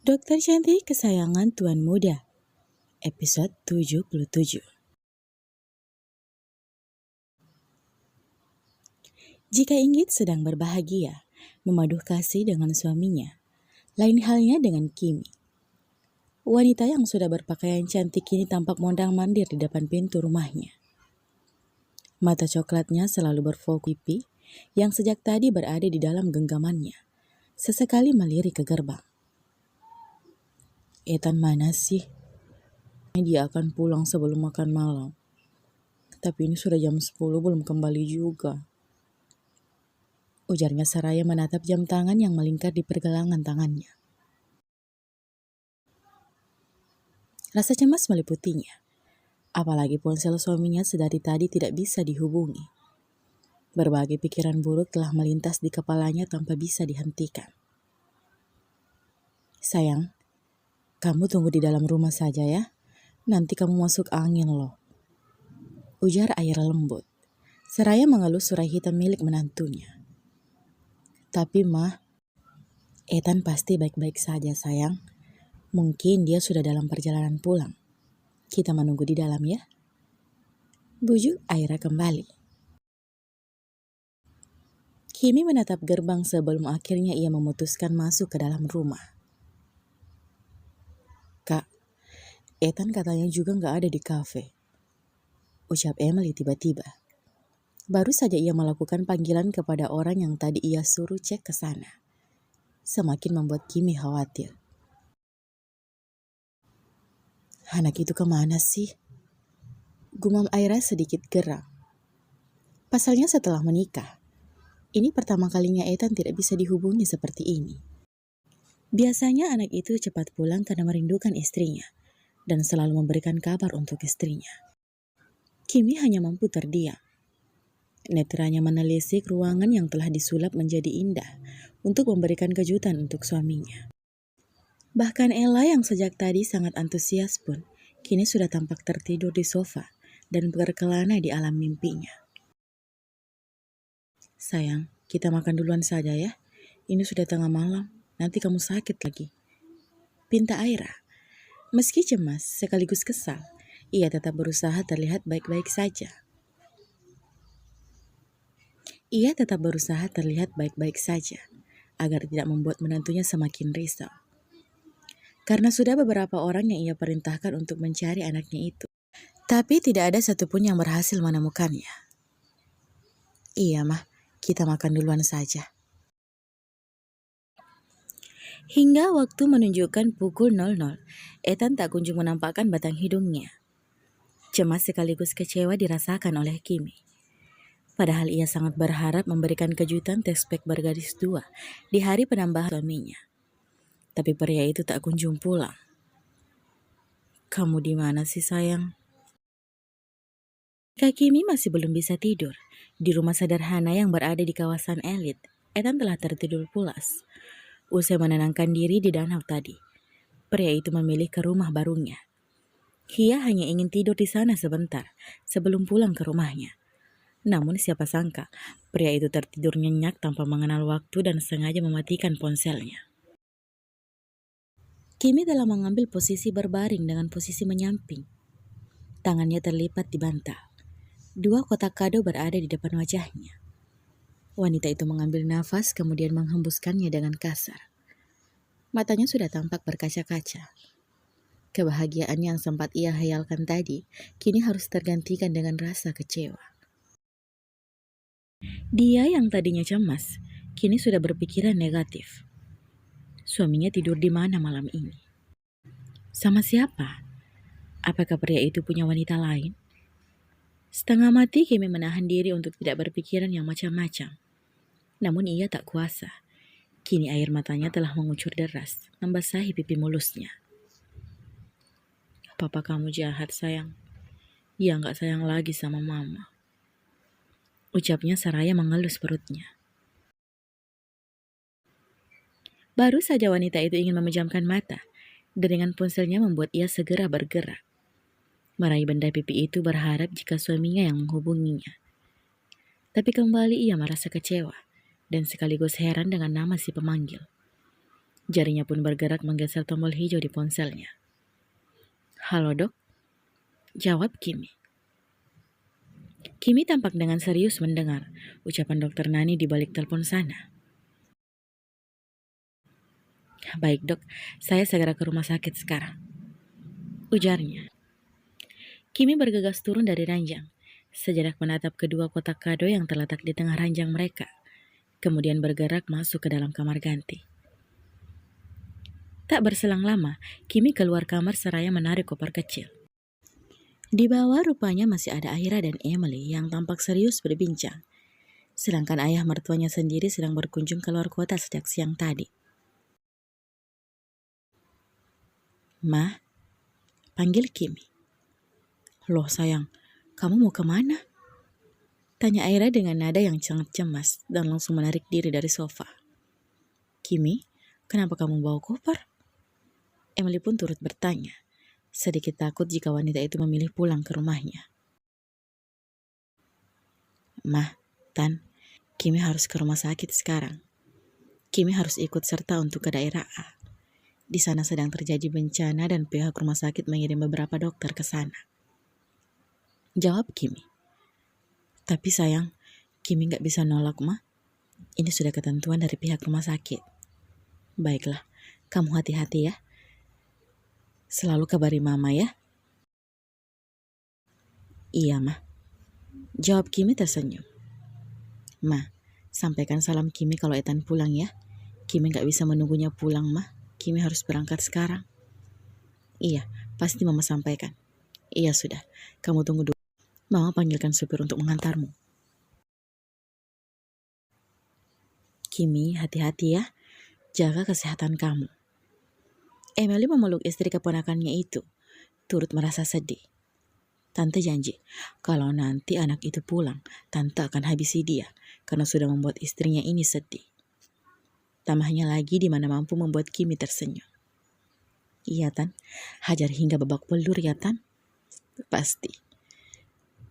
Dokter Cantik Kesayangan Tuan Muda, episode 77. Jika Inggit sedang berbahagia, memaduh kasih dengan suaminya, lain halnya dengan Kimi. Wanita yang sudah berpakaian cantik ini tampak mondang-mandir di depan pintu rumahnya. Mata coklatnya selalu berfokus pipi yang sejak tadi berada di dalam genggamannya, sesekali melirik ke gerbang. Ethan mana sih? Dia akan pulang sebelum makan malam. Tapi ini sudah jam 10 belum kembali juga. Ujarnya seraya menatap jam tangan yang melingkar di pergelangan tangannya. Rasa cemas meliputinya. Apalagi ponsel suaminya sedari tadi tidak bisa dihubungi. Berbagai pikiran buruk telah melintas di kepalanya tanpa bisa dihentikan. Sayang, kamu tunggu di dalam rumah saja ya. Nanti kamu masuk angin loh. Ujar air lembut, seraya mengelus surai hitam milik menantunya. Tapi mah, Ethan pasti baik-baik saja sayang. Mungkin dia sudah dalam perjalanan pulang. Kita menunggu di dalam ya. Bujuk Aira kembali. Kimi menatap gerbang sebelum akhirnya ia memutuskan masuk ke dalam rumah. Kak, Ethan katanya juga gak ada di kafe. Ucap Emily tiba-tiba. Baru saja ia melakukan panggilan kepada orang yang tadi ia suruh cek ke sana. Semakin membuat Kimi khawatir. Anak itu kemana sih? Gumam Aira sedikit geram. Pasalnya setelah menikah, ini pertama kalinya Ethan tidak bisa dihubungi seperti ini. Biasanya anak itu cepat pulang karena merindukan istrinya dan selalu memberikan kabar untuk istrinya. Kimi hanya mampu terdiam. Netranya menelisik ruangan yang telah disulap menjadi indah untuk memberikan kejutan untuk suaminya. Bahkan Ella yang sejak tadi sangat antusias pun, kini sudah tampak tertidur di sofa dan berkelana di alam mimpinya. Sayang, kita makan duluan saja ya. Ini sudah tengah malam, nanti kamu sakit lagi. Pinta Aira. Meski cemas sekaligus kesal, ia tetap berusaha terlihat baik-baik saja. Agar tidak membuat menantunya semakin risau. Karena sudah beberapa orang yang ia perintahkan untuk mencari anaknya itu. Tapi tidak ada satupun yang berhasil menemukannya. Iya mah, kita makan duluan saja. Hingga waktu menunjukkan pukul 00, Ethan tak kunjung menampakkan batang hidungnya. Cemas sekaligus kecewa dirasakan oleh Kimi. Padahal ia sangat berharap memberikan kejutan textpack bergaris 2 di hari penambahan suaminya. Tapi pria itu tak kunjung pulang. Kamu di mana sih sayang? Kak Kimi masih belum bisa tidur. Di rumah sederhana yang berada di kawasan elit, Ethan telah tertidur pulas. Usai menenangkan diri di danau tadi, pria itu memilih ke rumah barunya. Ia hanya ingin tidur di sana sebentar sebelum pulang ke rumahnya. Namun siapa sangka, pria itu tertidur nyenyak tanpa mengenal waktu dan sengaja mematikan ponselnya. Kimi telah mengambil posisi berbaring dengan posisi menyamping. Tangannya terlipat di bantal. 2 kotak kado berada di depan wajahnya. Wanita itu mengambil nafas kemudian menghembuskannya dengan kasar. Matanya sudah tampak berkaca-kaca. Kebahagiaan yang sempat ia hayalkan tadi, kini harus tergantikan dengan rasa kecewa. Dia yang tadinya cemas, kini sudah berpikiran negatif. Suaminya tidur di mana malam ini? Sama siapa? Apakah pria itu punya wanita lain? Setengah mati Kimi menahan diri untuk tidak berpikiran yang macam-macam. Namun ia tak kuasa. Kini air matanya telah mengucur deras, membasahi pipi mulusnya. Papa kamu jahat sayang. Dia gak sayang lagi sama mama. Ucapnya seraya mengelus perutnya. Baru saja wanita itu ingin memejamkan mata. Deringan ponselnya membuat ia segera bergerak. Meraih benda pipi itu berharap jika suaminya yang menghubunginya. Tapi kembali ia merasa kecewa dan sekaligus heran dengan nama si pemanggil. Jarinya pun bergerak menggeser tombol hijau di ponselnya. "Halo dok," jawab Kimi. Kimi tampak dengan serius mendengar ucapan dokter Nani di balik telepon sana. "Baik dok, saya segera ke rumah sakit sekarang," ujarnya. Kimi bergegas turun dari ranjang, sejenak menatap kedua kotak kado yang terletak di tengah ranjang mereka, kemudian bergerak masuk ke dalam kamar ganti. Tak berselang lama, Kimi keluar kamar seraya menarik koper kecil. Di bawah rupanya masih ada Aira dan Emily yang tampak serius berbincang, sedangkan ayah mertuanya sendiri sedang berkunjung keluar kota sejak siang tadi. "Ma," panggil Kimi. "Loh sayang, kamu mau kemana?" tanya Aira dengan nada yang sangat cemas dan langsung menarik diri dari sofa. "Kimi, kenapa kamu bawa koper?" Emily pun turut bertanya, sedikit takut jika wanita itu memilih pulang ke rumahnya. "Mah, Tan, Kimi harus ke rumah sakit sekarang. Kimi harus ikut serta untuk ke daerah A. Di sana sedang terjadi bencana dan pihak rumah sakit mengirim beberapa dokter ke sana," jawab Kimi. "Tapi sayang, Kimi gak bisa nolak, Ma. Ini sudah ketentuan dari pihak rumah sakit. Baiklah, kamu hati-hati ya. Selalu kabari Mama ya." "Iya, Ma," jawab Kimi tersenyum. "Ma, sampaikan salam Kimi kalau Ethan pulang ya. Kimi gak bisa menunggunya pulang, Ma. Kimi harus berangkat sekarang." "Iya, pasti Mama sampaikan." "Iya sudah, kamu tunggu dulu. Mama panggilkan supir untuk mengantarmu." "Kimi, hati-hati ya. Jaga kesehatan kamu." Emily memeluk istri keponakannya itu, turut merasa sedih. "Tante janji, kalau nanti anak itu pulang, Tante akan habisi dia, karena sudah membuat istrinya ini sedih." Tambahnya lagi di mana mampu membuat Kimi tersenyum. "Iya Tan, hajar hingga babak belur ya Tan." "Pasti."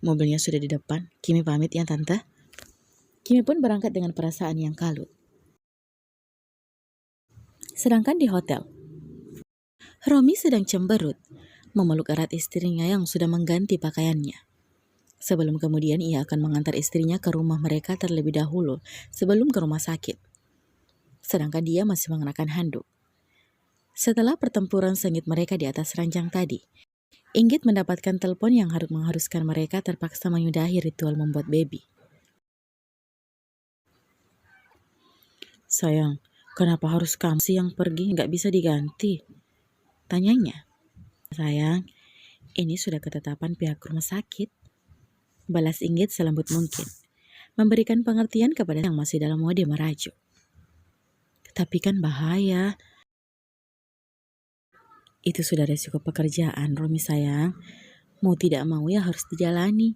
Mobilnya sudah di depan, Kimi pamit ya Tante. Kimi pun berangkat dengan perasaan yang kalut. Sedangkan di hotel, Romi sedang cemberut, memeluk erat istrinya yang sudah mengganti pakaiannya. Sebelum kemudian ia akan mengantar istrinya ke rumah mereka terlebih dahulu sebelum ke rumah sakit. Sedangkan dia masih mengenakan handuk. Setelah pertempuran sengit mereka di atas ranjang tadi, Inggit mendapatkan telepon yang mengharuskan mereka terpaksa menyudahi ritual membuat baby. "Sayang, kenapa harus kamu sih yang pergi? Nggak bisa diganti?" tanyanya. "Sayang, ini sudah ketetapan pihak rumah sakit," balas Inggit selembut mungkin, memberikan pengertian kepada yang masih dalam mode merajuk. "Tapi kan bahaya." "Itu sudah resiko pekerjaan, Romi sayang. Mau tidak mau ya harus dijalani.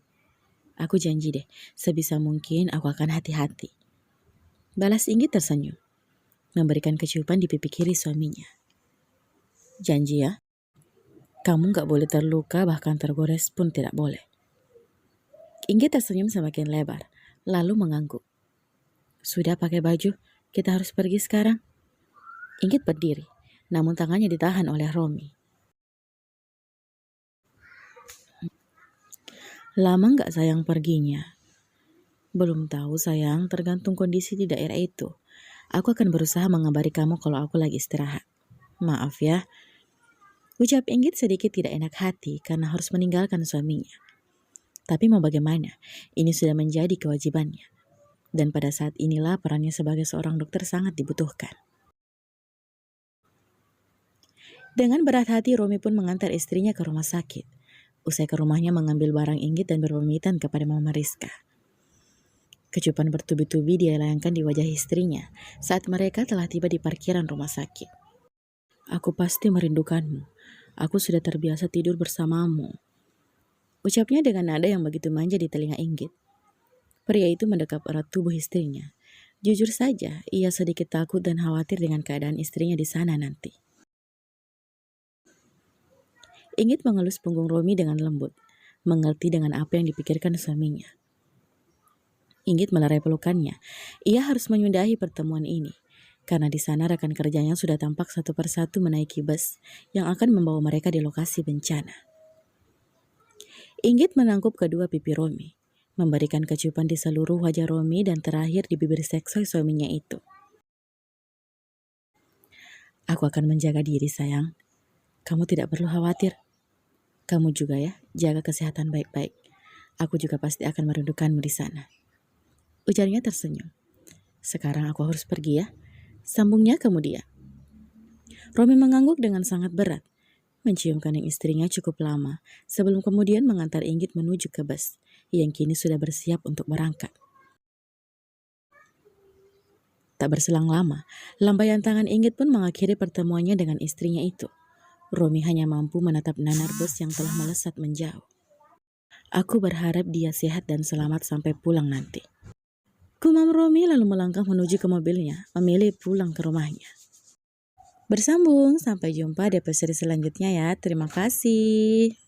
Aku janji deh, sebisa mungkin aku akan hati-hati," balas Inggit tersenyum, memberikan kecupan di pipi kiri suaminya. "Janji ya, kamu gak boleh terluka, bahkan tergores pun tidak boleh." Inggit tersenyum semakin lebar, lalu mengangguk. "Sudah pakai baju, kita harus pergi sekarang." Inggit berdiri, namun tangannya ditahan oleh Romi. "Lama gak sayang perginya?" "Belum tahu sayang, tergantung kondisi di daerah itu. Aku akan berusaha mengabari kamu kalau aku lagi istirahat." "Maaf ya," ucap Inggit sedikit tidak enak hati karena harus meninggalkan suaminya. Tapi mau bagaimana, ini sudah menjadi kewajibannya. Dan pada saat inilah perannya sebagai seorang dokter sangat dibutuhkan. Dengan berat hati, Romi pun mengantar istrinya ke rumah sakit. Usai ke rumahnya mengambil barang Inggit dan berpamitan kepada Mama Rizka. Kecupan bertubi-tubi dia layangkan di wajah istrinya saat mereka telah tiba di parkiran rumah sakit. "Aku pasti merindukanmu. Aku sudah terbiasa tidur bersamamu," ucapnya dengan nada yang begitu manja di telinga Inggit. Pria itu mendekap erat tubuh istrinya. Jujur saja, ia sedikit takut dan khawatir dengan keadaan istrinya di sana nanti. Inggit mengelus punggung Romi dengan lembut, mengerti dengan apa yang dipikirkan suaminya. Inggit melerai pelukannya. Ia harus menyudahi pertemuan ini. karena di sana rekan kerjanya sudah tampak satu persatu menaiki bus yang akan membawa mereka di lokasi bencana. Inggit menangkup kedua pipi Romi, memberikan kecupan di seluruh wajah Romi dan terakhir di bibir seksoi suaminya itu. Aku akan menjaga diri sayang, kamu tidak perlu khawatir. Kamu juga ya, jaga kesehatan baik-baik. Aku juga pasti akan merindukanmu di sana. Ujarnya tersenyum. Sekarang aku harus pergi ya, sambungnya kemudian. Romi mengangguk dengan sangat berat, mencium kening istrinya cukup lama sebelum kemudian mengantar Inggit menuju ke bus yang kini sudah bersiap untuk berangkat. Tak berselang lama, lambaian tangan Inggit pun mengakhiri pertemuannya dengan istrinya itu. Romi hanya mampu menatap nanar bus yang telah melesat menjauh. Aku berharap dia sehat dan selamat sampai pulang nanti. Gumam Romi lalu melangkah menuju ke mobilnya, memilih pulang ke rumahnya. Bersambung, sampai jumpa di episode selanjutnya ya. Terima kasih.